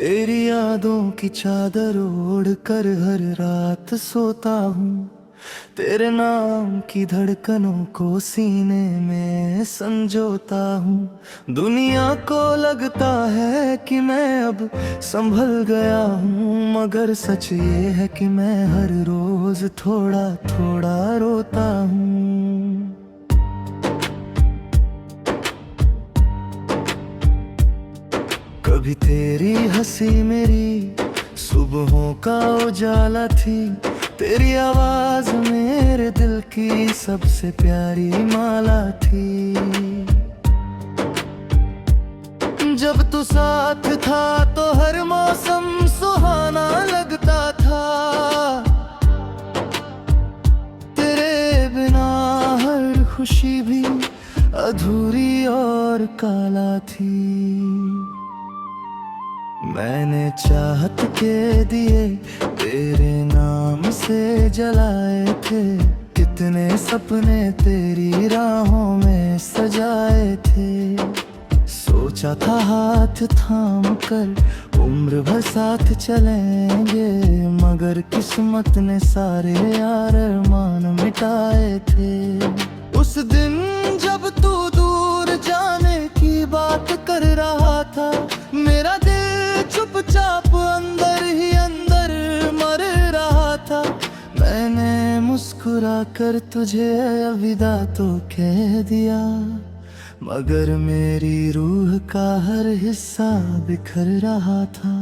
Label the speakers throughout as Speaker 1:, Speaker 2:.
Speaker 1: तेरी यादों की चादर ओढ़ कर हर रात सोता हूँ। तेरे नाम की धड़कनों को सीने में संजोता हूँ। दुनिया को लगता है कि मैं अब संभल गया हूँ, मगर सच ये है कि मैं हर रोज थोड़ा थोड़ा रोता हूँ। कभी तेरी हंसी मेरी सुबहों का उजाला थी। तेरी आवाज मेरे दिल की सबसे प्यारी माला थी। जब तू साथ था तो हर मौसम सुहाना लगता था। तेरे बिना हर खुशी भी अधूरी और काला थी। मैंने चाहत के दिए तेरे नाम से जलाए थे। कितने सपने तेरी राहों में सजाए थे। सोचा था हाथ थाम कर उम्र भर साथ चलेंगे, मगर किस्मत ने सारे यार अरमान मिटाए थे। उस दिन जब तू दूर जाने की बात कर रहा था, मेरा दिल चुपचाप अंदर ही अंदर मर रहा था। मैंने मुस्कुरा कर तुझे अलविदा तो कह दिया, मगर मेरी रूह का हर हिस्सा बिखर रहा था।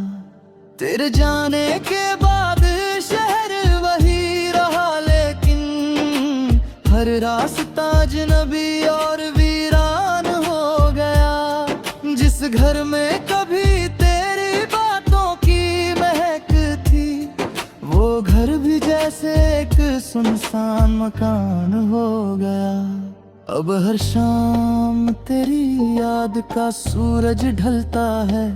Speaker 1: तेरे जाने के बाद शहर वही रहा, लेकिन हर रास्ता अजनबी और वीरान हो गया। जिस घर में कभी तेरी बातों की महक थी, वो घर भी जैसे एक सुनसान मकान हो गया। अब हर शाम तेरी याद का सूरज ढलता है,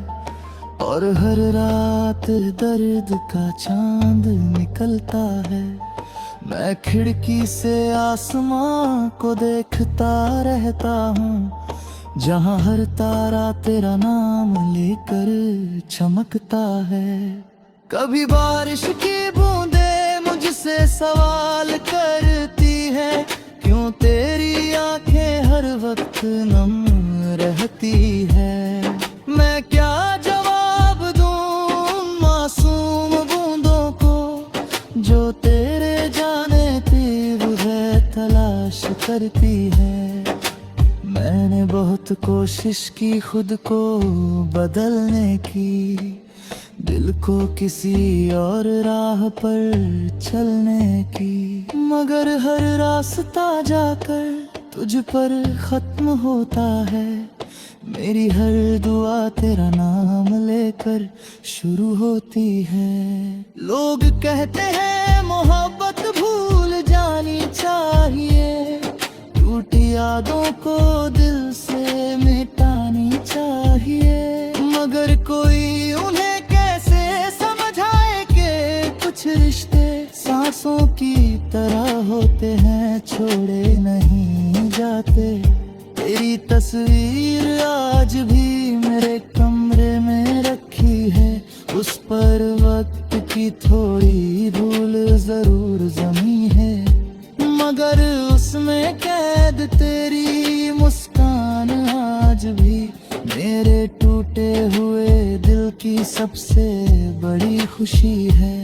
Speaker 1: और हर रात दर्द का चांद निकलता है। मैं खिड़की से आसमां को देखता रहता हूँ, जहाँ हर तारा तेरा नाम लेकर चमकता है। कभी बारिश की बूंदें मुझसे सवाल करती है, क्यों तेरी आंखें हर वक्त नम रहती है। मैं क्या जवाब दूं मासूम बूंदों को, जो तेरे जाने तीव्र है तलाश करती है। मैंने बहुत कोशिश की खुद को बदलने की, दिल को किसी और राह पर चलने की, मगर हर रास्ता जाकर तुझ पर खत्म होता है। मेरी हर दुआ तेरा नाम लेकर शुरू होती है। लोग कहते हैं मोहब्बत भूल जानी चाहिए, टूटी यादों को दिल से मिटानी चाहिए, मगर कोई उन्हें कैसे समझाए कि कुछ रिश्ते सांसों की तरह होते हैं, छोड़े नहीं जाते। तेरी तस्वीर आज भी मेरे कमरे में रखी है, उस पर वक्त की थोड़ी धूल जरूर जमी है, मगर उसमें कैद तेरी मुस्कान आज भी मेरे टूटे हुए दिल की सबसे बड़ी खुशी है।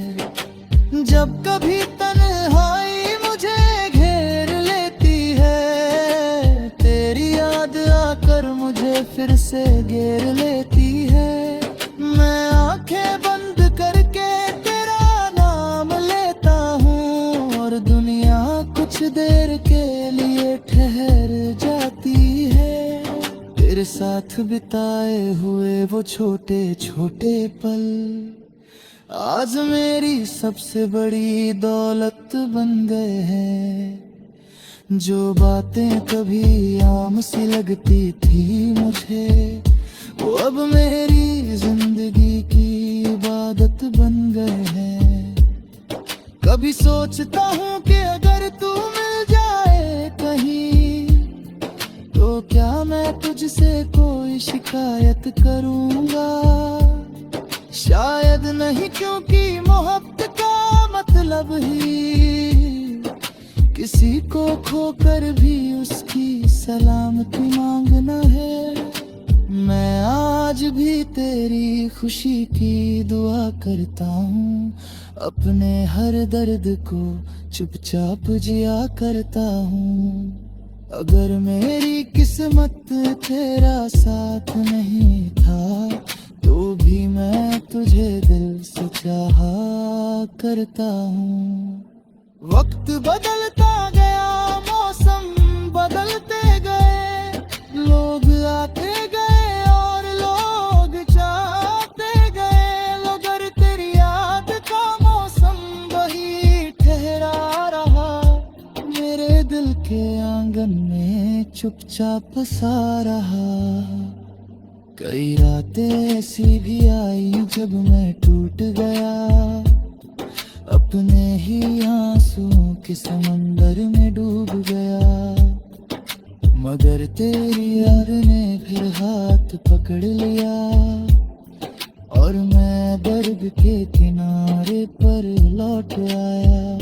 Speaker 1: जब कभी तन्हाई मुझे घेर लेती है, तेरी याद आकर मुझे फिर से घेर लेती है। मैं आंखें बंद करके तेरा नाम लेता हूँ, और दुनिया कुछ देर के लिए ठहर जाती है। तेरे साथ बिताए हुए वो छोटे छोटे पल आज मेरी सबसे बड़ी दौलत बन गए हैं। जो बातें कभी आम सी लगती थी मुझे, वो अब मेरी जिंदगी की इबादत बन गए हैं। कभी सोचता हूँ कि अगर तू मिल जाए कहीं, तो क्या मैं तुझसे कोई शिकायत करूँगा। शायद नहीं, क्योंकि मोहब्बत का मतलब ही किसी को खोकर भी उसकी सलामती मांगना है। मैं आज भी तेरी खुशी की दुआ करता हूँ, अपने हर दर्द को चुपचाप जिया करता हूँ। अगर मेरी किस्मत तेरा साथ नहीं था, तो भी मैं तुझे दिल से चाहा करता हूँ। वक्त बदलता गया, मौसम बदलते गए, लोग आते गए और लोग जाते गए, मगर तेरी याद का मौसम वही ठहरा रहा, मेरे दिल के आंगन में चुपचाप सा रहा। कई रातें ऐसी भी आई जब मैं टूट गया, अपने ही आंसुओं के समंदर में डूब गया, मगर तेरी याद ने फिर हाथ पकड़ लिया और मैं दर्द के किनारे पर लौट आया।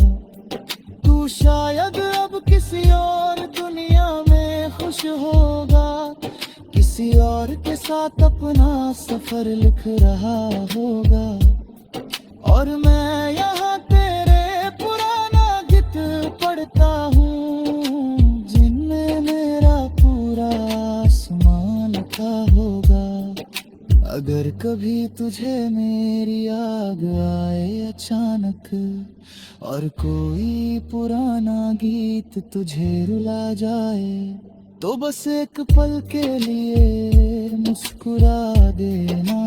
Speaker 1: तू शायद अब किसी और दुनिया में खुश होगा, किसी और के साथ अपना सफर लिख रहा होगा, और मैं यहाँ तेरे पुराना गीत पढ़ता हूँ, जिनमें मेरा पूरा आसमां लिखा होगा। अगर कभी तुझे मेरी याद आए अचानक, और कोई पुराना गीत तुझे रुला जाए, तो बस एक पल के लिए मुस्कुरा देना,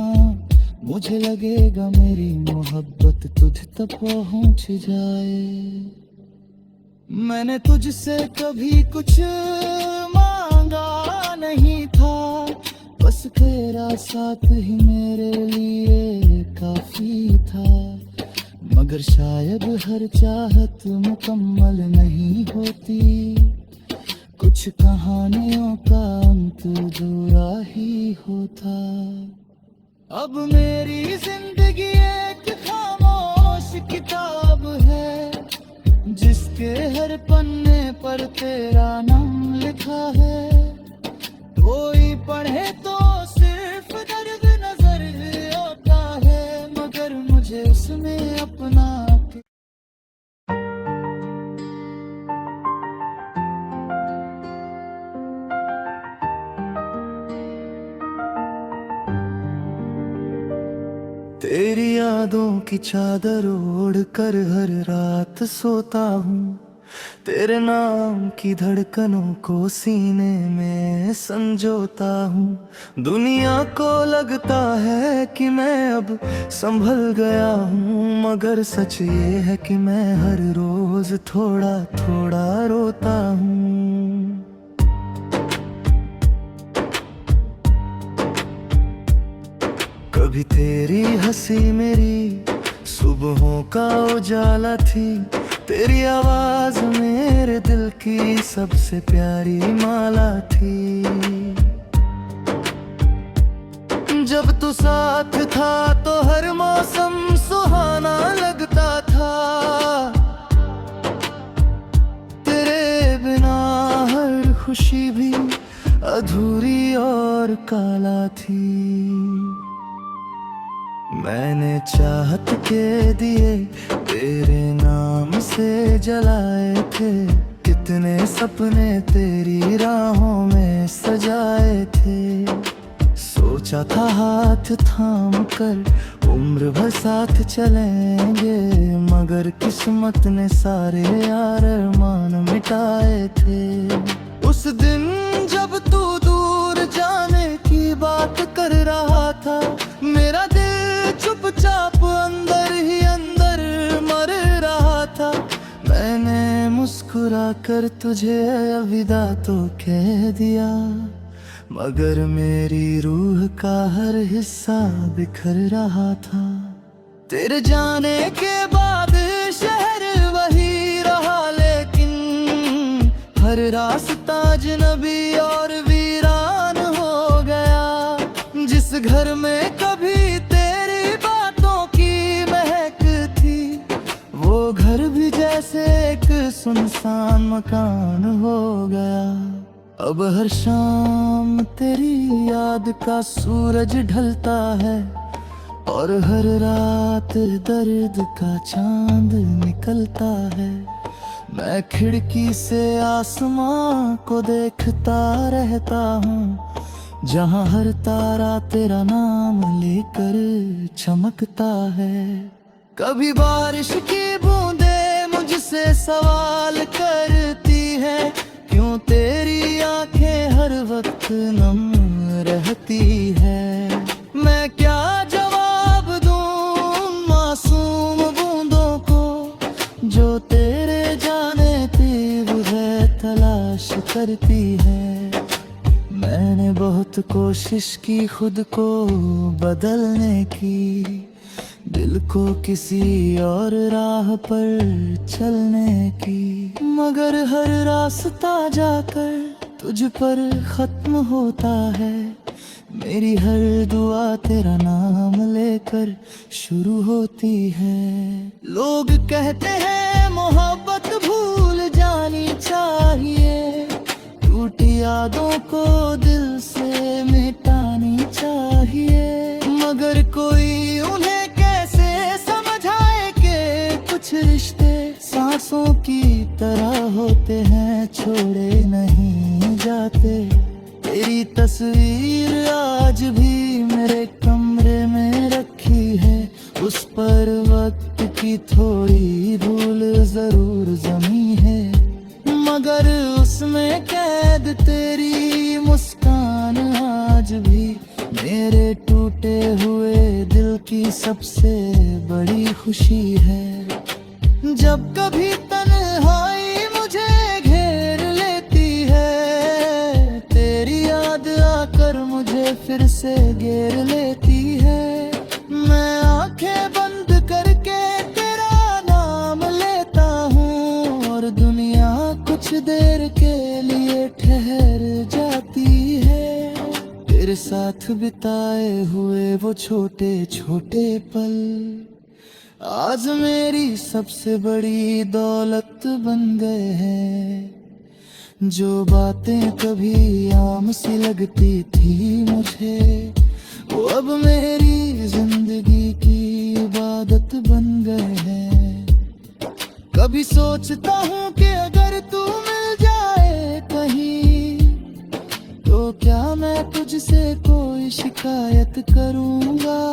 Speaker 1: मुझे लगेगा मेरी मोहब्बत तुझ तक पहुंच जाए। मैंने तुझसे कभी कुछ मांगा नहीं था, बस तेरा साथ ही मेरे लिए काफी था, मगर शायद हर चाहत मुकम्मल नहीं होती, कुछ कहानियों का अंत अधूरा ही होता। अब मेरी जिंदगी एक खामोश किताब है, जिसके हर पन्ने पर तेरा नाम लिखा है। कोई पढ़े तो सिर्फ दर्द नजर आता है, मगर मुझे उसमें अपना तेरी यादों की चादर ओढ़ कर हर रात सोता हूँ, तेरे नाम की धड़कनों को सीने में संजोता हूँ। दुनिया को लगता है कि मैं अब संभल गया हूँ, मगर सच ये है कि मैं हर रोज थोड़ा थोड़ा रोता हूँ। कभी तेरी हंसी मेरी सुबहों का उजाला थी, तेरी आवाज मेरे दिल की सबसे प्यारी माला थी। जब तू साथ था तो हर मौसम सुहाना लगता था, तेरे बिना हर खुशी भी अधूरी और काला थी। मैंने चाहत के दिए तेरे नाम से जलाए थे, कितने सपने तेरी राहों में सजाए थे। सोचा था हाथ थाम कर उम्र भर साथ चलेंगे, मगर किस्मत ने सारे यार अरमान मिटाए थे। उस दिन जब तू दूर जाने की बात कर रहा था, मेरा दिल चुपचाप अंदर ही अंदर मर रहा था। मैंने मुस्कुरा कर तुझे अलविदा तो कह दिया, मगर मेरी रूह का हर हिस्सा बिखर रहा था। तेरे जाने के बाद शहर वही रहा, लेकिन हर रास्ता अजनबी और वीरान हो गया। जिस घर में कभी तेरी जैसे एक सुनसान मकान हो गया। अब हर शाम तेरी याद का सूरज ढलता है और हर रात दर्द का चांद निकलता है। मैं खिड़की से आसमां को देखता रहता हूँ, जहाँ हर तारा तेरा नाम लेकर चमकता है। कभी बारिश की बूंदें मुझसे सवाल करती है, क्यों तेरी आंखें हर वक्त नम रहती है। मैं क्या जवाब दूं मासूम बूंदों को, जो तेरे जाने तीव्र तलाश करती है। मैंने बहुत कोशिश की खुद को बदलने की, दिल को किसी और राह पर चलने की, मगर हर रास्ता जाकर तुझ पर खत्म होता है। मेरी हर दुआ तेरा नाम लेकर शुरू होती है। लोग कहते हैं मोहब्बत भूल जानी चाहिए, टूटी यादों को दिल से मिटानी चाहिए, मगर कोई उन्हें कुछ रिश्ते सांसों की तरह होते हैं, छोड़े नहीं जाते। तेरी तस्वीर आज भी मेरे कमरे में रखी है, उस पर वक्त की थोड़ी धूल जरूर जमी है, मगर उसमें कैद तेरी मुस्कान आज भी मेरे टूटे हुए दिल की सबसे बड़ी खुशी है। जब कभी तन्हाई मुझे घेर लेती है, तेरी याद आकर मुझे फिर से घेर लेती है। मैं आंखें बंद करके तेरा नाम लेता हूँ और दुनिया कुछ देर के लिए ठहर जाती है। तेरे साथ बिताए हुए वो छोटे छोटे पल आज मेरी सबसे बड़ी दौलत बन गए हैं। जो बातें कभी आम सी लगती थी मुझे, वो अब मेरी जिंदगी की इबादत बन गए हैं। कभी सोचता हूँ कि अगर तू मिल जाए कहीं, तो क्या मैं तुझसे कोई शिकायत करूँगा।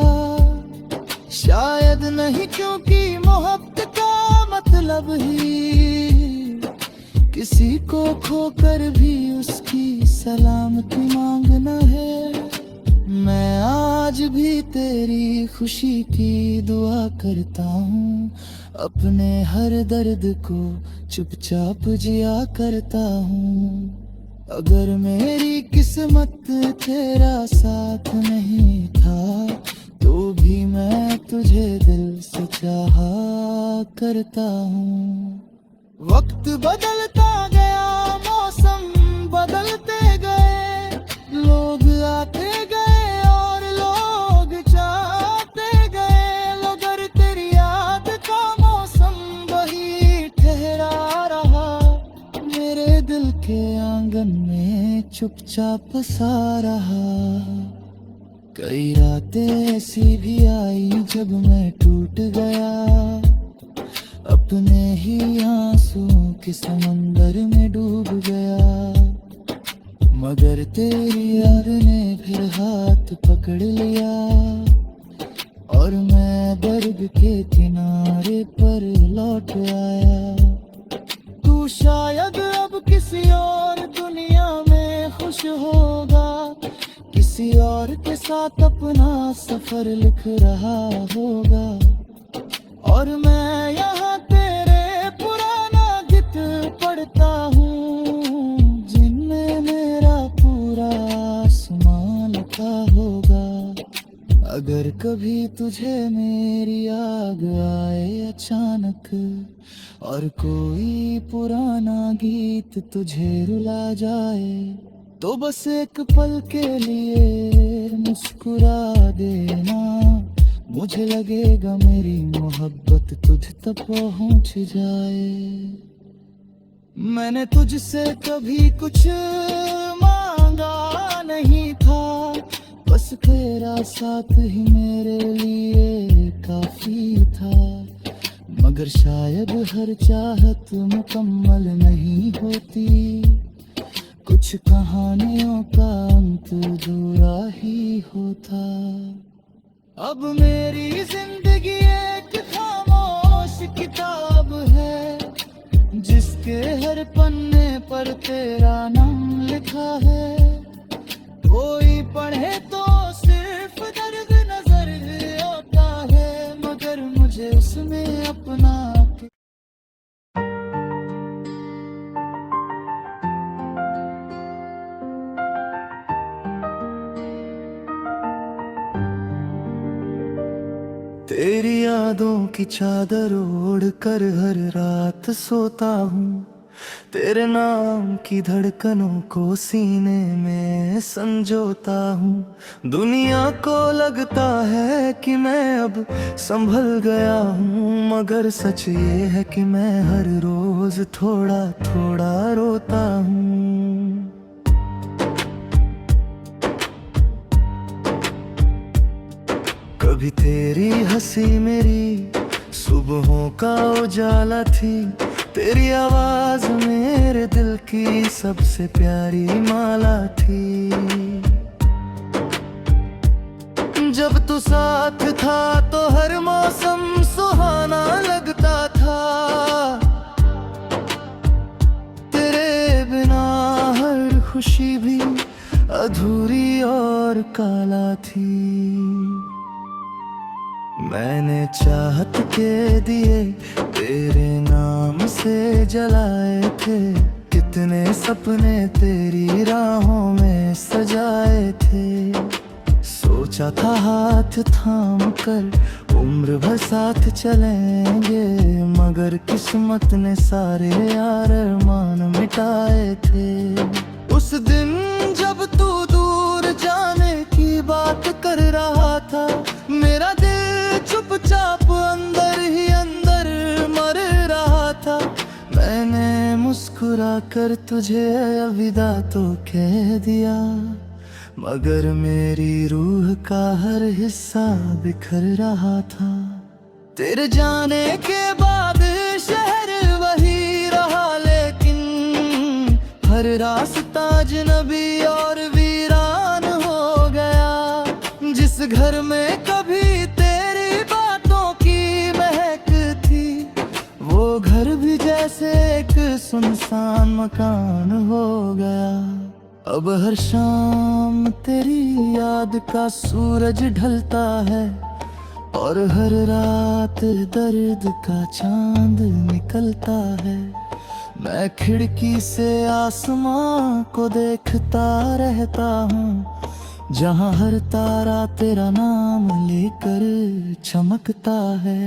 Speaker 1: शायद नहीं, क्योंकि मोहब्बत का मतलब ही किसी को खोकर भी उसकी सलामती मांगना है। मैं आज भी तेरी खुशी की दुआ करता हूँ, अपने हर दर्द को चुपचाप जिया करता हूँ। अगर मेरी किस्मत तेरा साथ नहीं था, तो भी मैं तुझे दिल से चाहा करता हूँ। वक्त बदलता गया, मौसम बदलते गए, लोग आते गए और लोग जाते गए, मगर तेरी याद का मौसम वही ठहरा रहा, मेरे दिल के आंगन में चुपचाप सा रहा। कई रातें ऐसी भी आई जब मैं टूट गया, अपने ही आंसुओं के समंदर में डूब गया, मगर तेरी याद ने फिर हाथ पकड़ लिया और मैं दर्द के किनारे पर लौट आया। तू शायद अब किसी और दुनिया में खुश होगा, किसी और के साथ अपना सफर लिख रहा होगा, और मैं यहाँ तेरे पुराना गीत पढ़ता हूँ, जिनमें मेरा पूरा आसमां लिखा होगा। अगर कभी तुझे मेरी याद आए अचानक और कोई पुराना गीत तुझे रुला जाए, तो बस एक पल के लिए मुस्कुरा देना, मुझे लगेगा मेरी मोहब्बत तुझ तक पहुंच जाए। मैंने तुझसे कभी कुछ मांगा नहीं था, बस तेरा साथ ही मेरे लिए काफी था। मगर शायद हर चाहत मुकम्मल नहीं होती, कुछ कहानियों का अंत अधूरा ही होता। अब मेरी जिंदगी एक खामोश किताब है, जिसके हर पन्ने पर तेरा नाम लिखा है। कोई पढ़े तो सिर्फ दर्द नजर आता है, मगर मुझे उसमें अपना तेरी यादों की चादर ओढ़ कर हर रात सोता हूँ। तेरे नाम की धड़कनों को सीने में संजोता हूँ। दुनिया को लगता है कि मैं अब संभल गया हूँ, मगर सच ये है कि मैं हर रोज थोड़ा थोड़ा रोता हूँ। कभी तेरी हंसी मेरी सुबहों का उजाला थी, तेरी आवाज मेरे दिल की सबसे प्यारी माला थी। जब तू साथ था तो हर मौसम सुहाना लगता था, तेरे बिना हर खुशी भी अधूरी और काला थी। मैंने चाहत के दिए तेरे नाम से जलाए थे, कितने सपने तेरी राहों में सजाए थे। सोचा था हाथ थाम कर उम्र भर साथ चलेंगे, मगर किस्मत ने सारे यार अरमान मिटाए थे। उस दिन जब तू दूर जाने की बात कर रहा था, मेरा दिल चुपचाप अंदर ही अंदर मर रहा था। मैंने मुस्कुरा कर तुझे अलविदा तो कह दिया, मगर मेरी रूह का हर हिस्सा बिखर रहा था। तेरे जाने के बाद शहर वही रहा, लेकिन हर रास्ता अजनबी और वीरान हो गया। जिस घर में कभी घर भी जैसे एक सुनसान मकान हो गया। अब हर शाम तेरी याद का सूरज ढलता है, और हर रात दर्द का चांद निकलता है। मैं खिड़की से आसमां को देखता रहता हूँ, जहाँ हर तारा तेरा नाम लेकर चमकता है।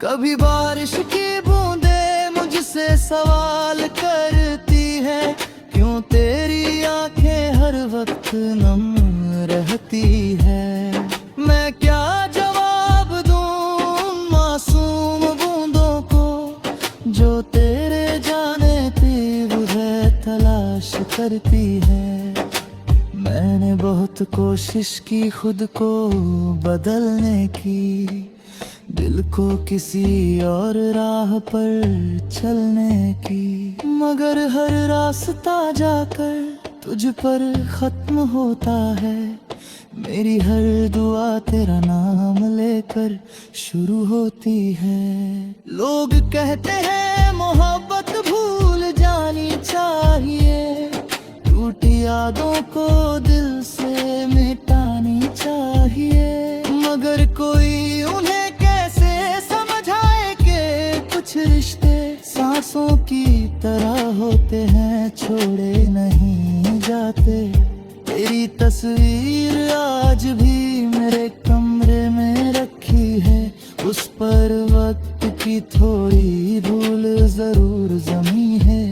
Speaker 1: कभी बारिश की बूंदें मुझसे सवाल करती है, क्यों तेरी आंखें हर वक्त नम रहती है। मैं क्या जवाब दूं मासूम बूंदों को, जो तेरे जाने तीव्र है तलाश करती है। मैंने बहुत कोशिश की खुद को बदलने की, दिल को किसी और राह पर चलने की, मगर हर रास्ता जाकर तुझ पर खत्म होता है। मेरी हर दुआ तेरा नाम लेकर शुरू होती है। लोग कहते हैं मोहब्बत भूल जानी चाहिए, टूटी यादों को दिल से मिटानी चाहिए, मगर कोई उन्हें कुछ रिश्ते सांसों की तरह होते हैं, छोड़े नहीं जाते। तेरी तस्वीर आज भी मेरे कमरे में रखी है, उस पर वक्त की थोड़ी धूल जरूर जमी है,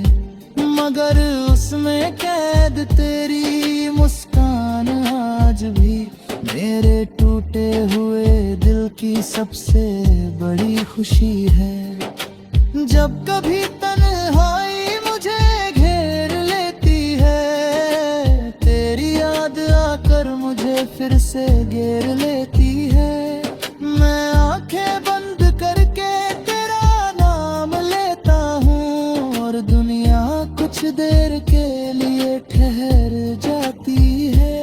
Speaker 1: मगर उसमें कैद तेरी मुस्कान आज भी मेरे टूटे टूटे हुए दिल की सबसे बड़ी खुशी है। जब कभी तन्हाई मुझे घेर लेती है, तेरी याद आकर मुझे फिर से घेर लेती है। मैं आंखें बंद करके तेरा नाम लेता हूँ और दुनिया कुछ देर के लिए ठहर जाती है।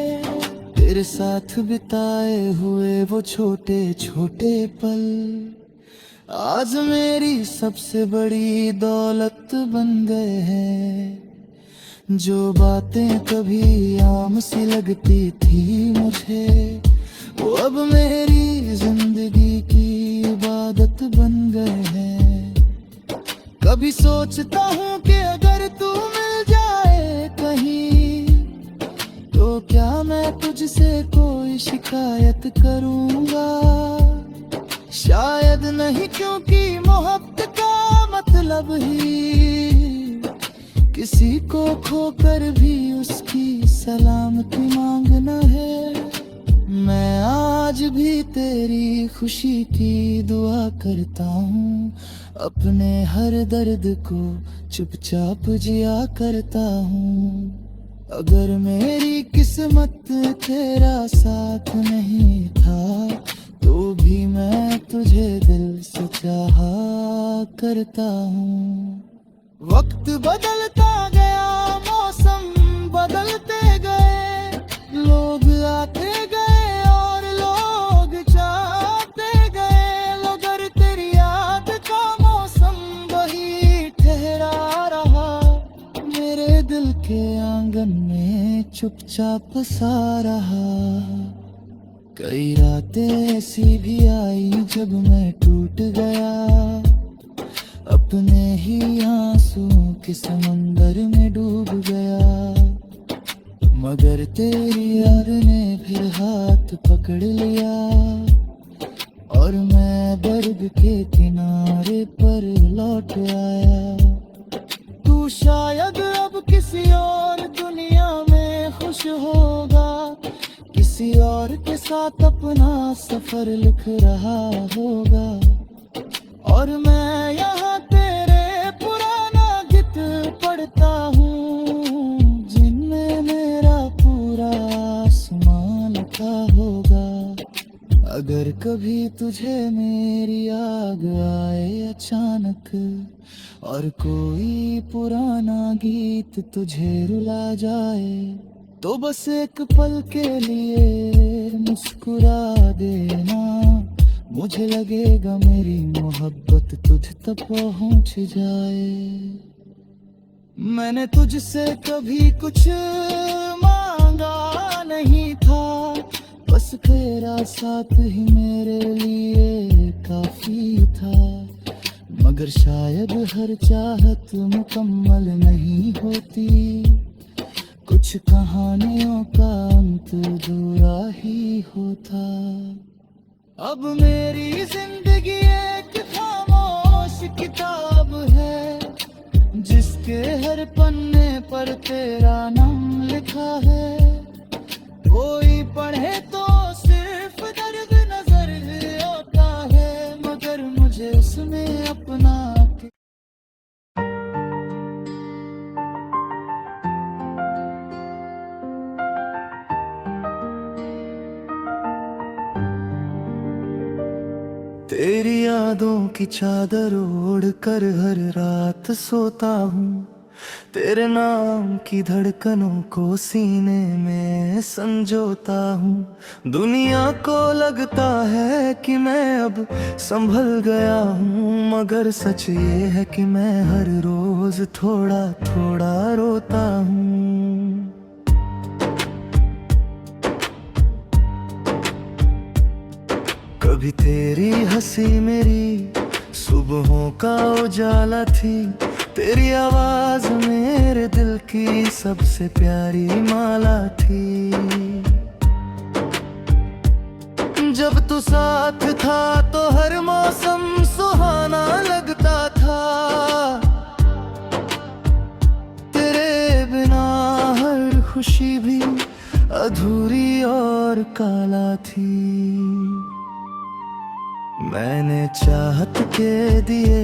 Speaker 1: तेरे साथ बिताए हुए वो छोटे छोटे पल आज मेरी सबसे बड़ी दौलत बन गए हैं। जो बातें कभी आम सी लगती थी मुझे, वो अब मेरी जिंदगी की इबादत बन गए हैं। कभी सोचता हूँ कि अगर तू मिल जाए कहीं, तो क्या मैं तुझसे कोई शिकायत करूँगा? शायद नहीं, क्योंकि मोहब्बत का मतलब ही किसी को खोकर भी उसकी सलामती मांगना है। मैं आज भी तेरी खुशी की दुआ करता हूँ, अपने हर दर्द को चुपचाप जिया करता हूँ। अगर मेरी किस्मत तेरा साथ नहीं था, तो भी मैं तुझे दिल से चाहा करता हूँ। वक्त बदलता गया, मौसम बदलते गए, लोग आते गए और लोग जाते गए, मगर तेरी याद का मौसम वही ठहरा रहा, मेरे दिल के आंगन में चुपचाप सा रहा। कई रातें ऐसी भी आई जब मैं टूट गया, अपने ही आंसुओं के समंदर में डूब गया, मगर तेरी याद ने फिर हाथ पकड़ लिया और मैं दर्द के किनारे पर लौट आया। तू शायद अब किसी और दुनिया में खुश होगा, किसी और के साथ अपना सफर लिख रहा होगा, और मैं यहाँ तेरे पुराना गीत पढ़ता हूँ, जिनमें मेरा पूरा आसमां लिखा होगा। अगर कभी तुझे मेरी याद आए अचानक और कोई पुराना गीत तुझे रुला जाए, तो बस एक पल के लिए मुस्कुरा देना, मुझे लगेगा मेरी मोहब्बत तुझ तक पहुंच जाए। मैंने तुझसे कभी कुछ मांगा नहीं था, बस तेरा साथ ही मेरे लिए काफी था, मगर शायद हर चाहत मुकम्मल नहीं होती, कुछ कहानियों का अंत अधूरा ही होता। अब मेरी जिंदगी एक खामोश किताब है, जिसके हर पन्ने पर तेरा नाम लिखा है। कोई पढ़े तो सिर्फ दर्द नजर आता है, मगर मुझे उसमें अपना तेरी यादों की चादर ओढ़ कर हर रात सोता हूँ, तेरे नाम की धड़कनों को सीने में संजोता हूँ। दुनिया को लगता है कि मैं अब संभल गया हूँ, मगर सच ये है कि मैं हर रोज थोड़ा थोड़ा रोता हूँ। कभी तेरी हंसी मेरी सुबहों का उजाला थी, तेरी आवाज मेरे दिल की सबसे प्यारी माला थी। जब तू साथ था तो हर मौसम सुहाना लगता था, तेरे बिना हर खुशी भी अधूरी और काला थी। मैंने चाहत के दिए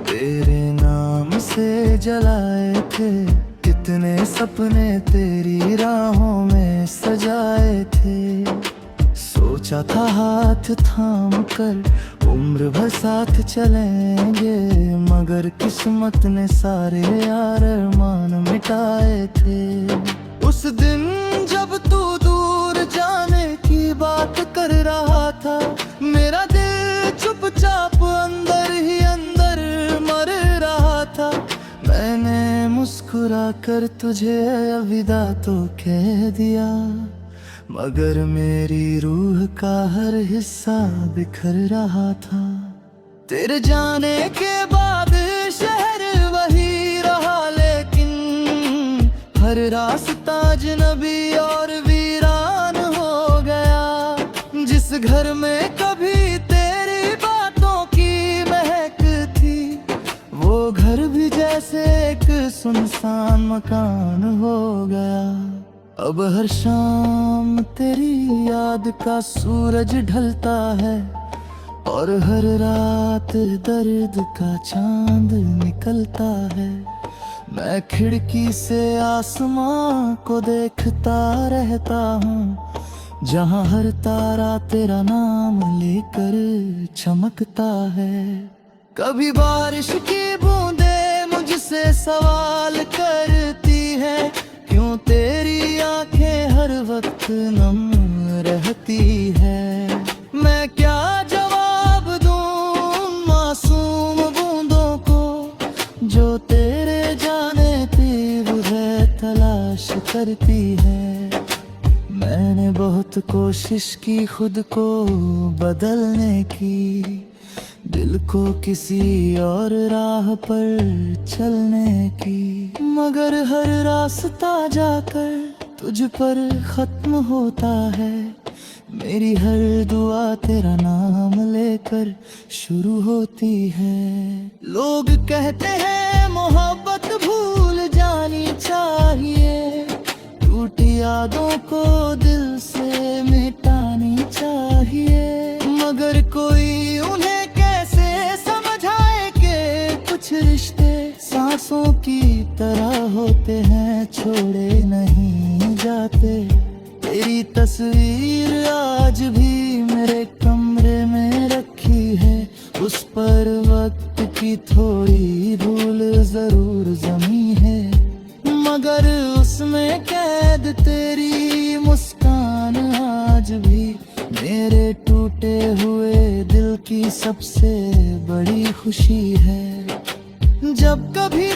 Speaker 1: तेरे नाम से जलाए थे, कितने सपने तेरी राहों में सजाए थे। सोचा था हाथ थाम कर उम्र भर साथ चलेंगे, मगर किस्मत ने सारे यार अरमान मिटाए थे। उस दिन जब तू दूर जाने की बात कर रहा था, मेरा दिल चुपचाप अंदर ही अंदर मर रहा था। मैंने मुस्कुरा कर तुझे अलविदा तो कह दिया, मगर मेरी रूह का हर हिस्सा बिखर रहा था। तेरे जाने के बाद शहर वही रहा, लेकिन हर रास्ता अजनबी और वीरान हो गया। जिस घर में कभी तेरी बातों की महक थी, वो घर भी जैसे एक सुनसान मकान हो गया। अब हर शाम तेरी याद का सूरज ढलता है, और हर रात दर्द का चांद निकलता है। मैं खिड़की से आसमां को देखता रहता हूँ, जहाँ हर तारा तेरा नाम लेकर चमकता है। कभी बारिश की बूंदें मुझसे सवाल करती है, क्यों तेरी आंखें हर वक्त नम रहती है। मैं क्या जवाब दूं मासूम बूंदों को, जो तेरे जाने तीव्र है तलाश करती है। मैंने बहुत कोशिश की खुद को बदलने की, दिल को किसी और राह पर चलने की, मगर हर रास्ता जाकर तुझ पर खत्म होता है। मेरी हर दुआ तेरा नाम लेकर शुरू होती है। लोग कहते हैं मोहब्बत भूल जानी चाहिए, टूटी यादों को दिल से मिटानी चाहिए, मगर कोई उन्हें कुछ रिश्ते सांसों की तरह होते हैं, छोड़े नहीं जाते। तेरी तस्वीर आज भी मेरे कमरे में रखी है, उस पर वक्त की थोड़ी धूल जरूर जमी है, मगर उसमें कैद तेरी मुस्कान आज भी मेरे टूटे हुए दिल की सबसे बड़ी खुशी है। जब कभी